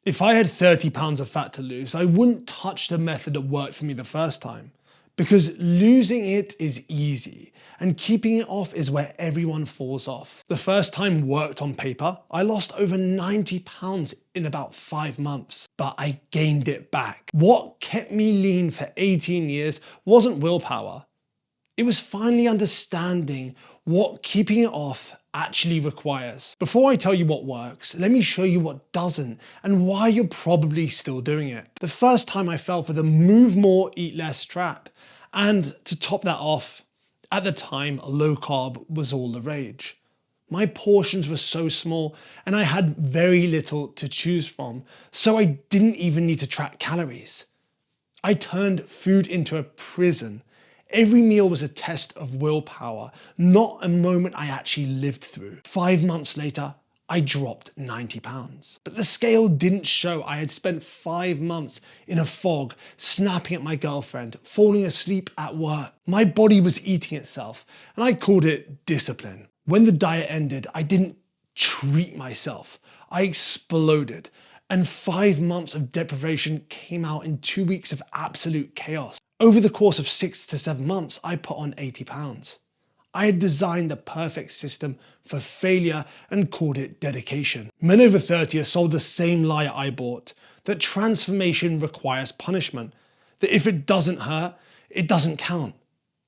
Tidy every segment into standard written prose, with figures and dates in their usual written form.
If I had 30 pounds of fat to lose, I wouldn't touch the method that worked for me the first time. Because losing it is easy and keeping it off is where everyone falls off. The first time worked on paper, I lost over 90 pounds in about 5 months, but I gained it back. What kept me lean for 18 years wasn't willpower. It was finally understanding what keeping it off actually requires. Before I tell you what works, let me show you what doesn't and why you're probably still doing it. The first time I fell for the move more, eat less trap. And to top that off, at the time, low carb was all the rage. My portions were so small and I had very little to choose from, so I didn't even need to track calories. I turned food into a prison. Every meal was a test of willpower, not a moment I actually lived through. 5 months later, I dropped 90 pounds. But the scale didn't show I had spent 5 months in a fog, snapping at my girlfriend, falling asleep at work. My body was eating itself, and I called it discipline. When the diet ended, I didn't treat myself. I exploded. And 5 months of deprivation came out in 2 weeks of absolute chaos. Over the course of 6 to 7 months, I put on 80 pounds. I had designed the perfect system for failure and called it dedication. Men over 30 are sold the same lie I bought, that transformation requires punishment, that if it doesn't hurt, it doesn't count.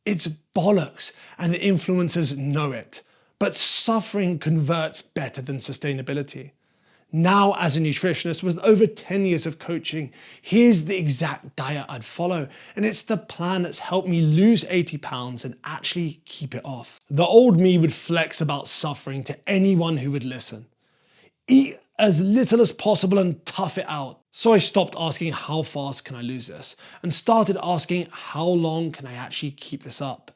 It's bollocks, and the influencers know it. But suffering converts better than sustainability. Now, as a nutritionist with over 10 years of coaching, here's the exact diet I'd follow. And it's the plan that's helped me lose 80 pounds and actually keep it off. The old me would flex about suffering to anyone who would listen. Eat as little as possible and tough it out. So I stopped asking how fast can I lose this and started asking how long can I actually keep this up.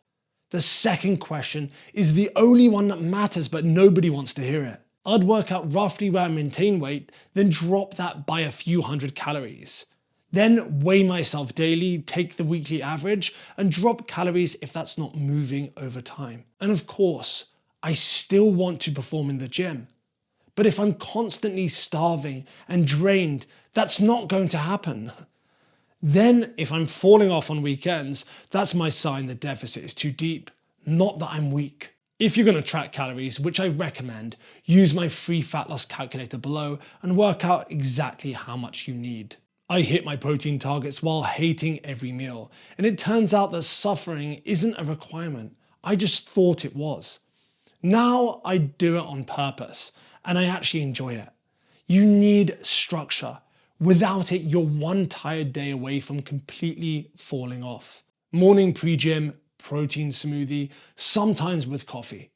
The second question is the only one that matters, but nobody wants to hear it. I'd work out roughly where I maintain weight, then drop that by a few hundred calories. Then weigh myself daily, take the weekly average, and drop calories if that's not moving over time. And of course, I still want to perform in the gym. But if I'm constantly starving and drained, that's not going to happen. Then if I'm falling off on weekends, that's my sign the deficit is too deep, not that I'm weak. If you're going to track calories, which I recommend, use my free fat loss calculator below and work out exactly how much you need. I hit my protein targets while hating every meal, and it turns out that suffering isn't a requirement. I just thought it was. Now I do it on purpose, and I actually enjoy it. You need structure. Without it, you're one tired day away from completely falling off. Morning pre-gym, protein smoothie, sometimes with coffee.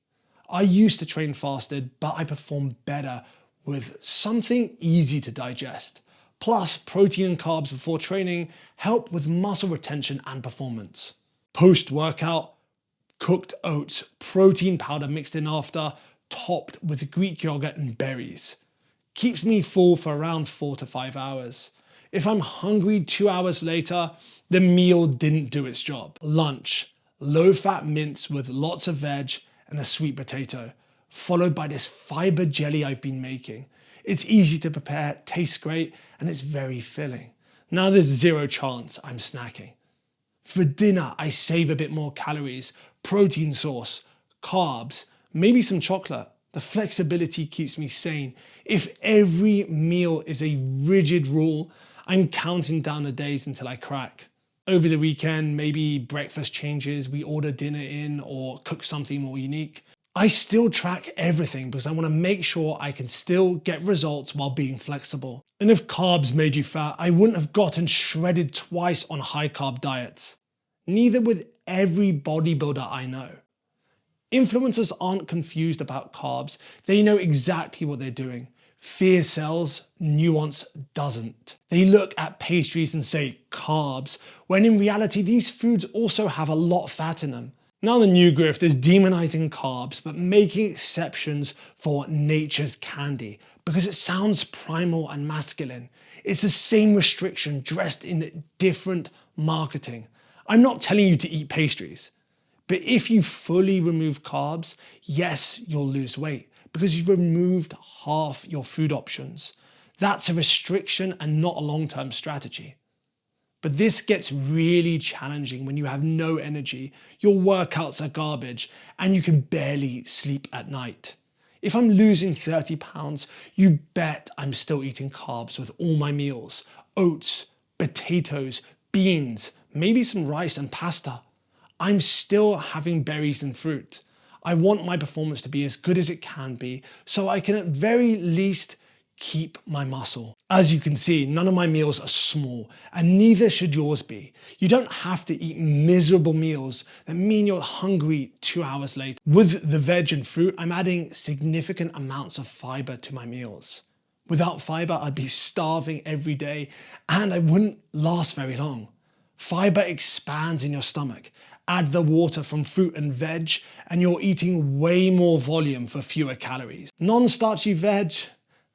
I used to train fasted, but I perform better with something easy to digest. Plus, protein and carbs before training help with muscle retention and performance. Post-workout, cooked oats, protein powder mixed in after, topped with Greek yogurt and berries. Keeps me full for around 4 to 5 hours. If I'm hungry 2 hours later, the meal didn't do its job. Lunch. Low-fat mince with lots of veg and a sweet potato, followed by this fiber jelly I've been making. It's easy to prepare, tastes great, and it's very filling. Now there's zero chance I'm snacking. For dinner, I save a bit more calories, protein sauce, carbs, maybe some chocolate. The flexibility keeps me sane. If every meal is a rigid rule, I'm counting down the days until I crack. Over the weekend, maybe breakfast changes, we order dinner in or cook something more unique. I still track everything because I want to make sure I can still get results while being flexible. And if carbs made you fat, I wouldn't have gotten shredded twice on high carb diets. Neither would every bodybuilder I know. Influencers aren't confused about carbs. They know exactly what they're doing. Fear sells, nuance doesn't. They look at pastries and say carbs, when in reality these foods also have a lot of fat in them. Now the new grift is demonizing carbs, but making exceptions for nature's candy because it sounds primal and masculine. It's the same restriction dressed in different marketing. I'm not telling you to eat pastries, but if you fully remove carbs, yes, you'll lose weight, because you've removed half your food options. That's a restriction and not a long-term strategy. But this gets really challenging when you have no energy, your workouts are garbage, and you can barely sleep at night. If I'm losing 30 pounds, you bet I'm still eating carbs with all my meals. Oats, potatoes, beans, maybe some rice and pasta. I'm still having berries and fruit. I want my performance to be as good as it can be, so I can at very least keep my muscle. As you can see, none of my meals are small, and neither should yours be. You don't have to eat miserable meals that mean you're hungry 2 hours later. With the veg and fruit, I'm adding significant amounts of fiber to my meals. Without fiber, I'd be starving every day, and I wouldn't last very long. Fiber expands in your stomach. Add the water from fruit and veg, and you're eating way more volume for fewer calories. Non-starchy veg,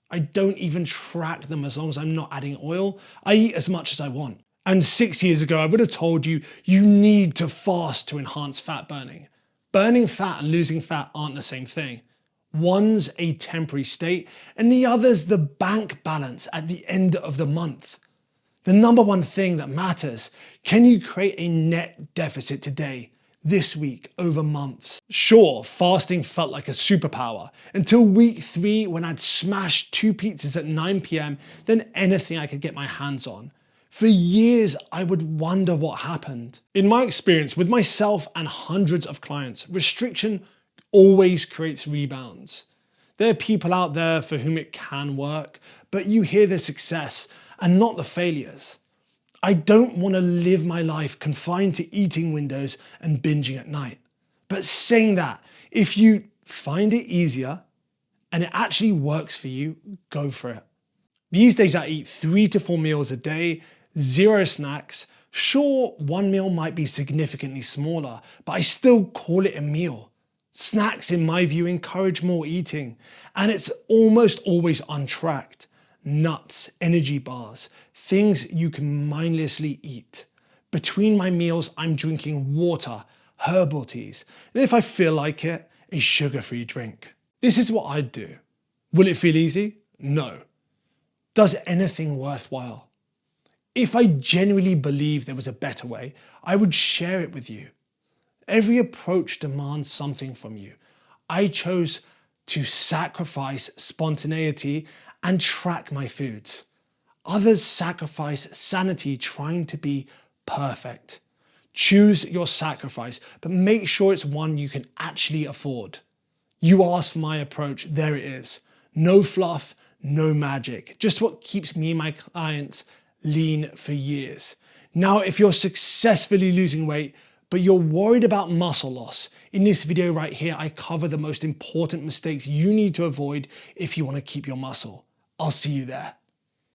I don't even track them as long as I'm not adding oil. I eat as much as I want. And 6 years ago, I would have told you, you need to fast to enhance fat burning. Burning fat and losing fat aren't the same thing. One's a temporary state, and the other's the bank balance at the end of the month. The number one thing that matters, can you create a net deficit today, this week, over months? Sure, fasting felt like a superpower until week 3 when I'd smashed 2 pizzas at 9 p.m, then anything I could get my hands on. For years, I would wonder what happened. In my experience with myself and hundreds of clients, restriction always creates rebounds. There are people out there for whom it can work, but you hear the success and not the failures. I don't want to live my life confined to eating windows and binging at night. But saying that, if you find it easier and it actually works for you, go for it. These days I eat 3 to 4 meals a day, 0 snacks. Sure, one meal might be significantly smaller, but I still call it a meal. Snacks, in my view, encourage more eating, and it's almost always untracked. Nuts, energy bars, things you can mindlessly eat. Between my meals, I'm drinking water, herbal teas, and if I feel like it, a sugar-free drink. This is what I'd do. Will it feel easy? No. Does anything worthwhile? If I genuinely believe there was a better way, I would share it with you. Every approach demands something from you. I chose to sacrifice spontaneity and track my foods. Others sacrifice sanity trying to be perfect. Choose your sacrifice, but make sure it's one you can actually afford. You asked for my approach, there it is. No fluff, no magic, just what keeps me and my clients lean for years. Now, if you're successfully losing weight, but you're worried about muscle loss, in this video right here, I cover the most important mistakes you need to avoid if you want to keep your muscle. I'll see you there.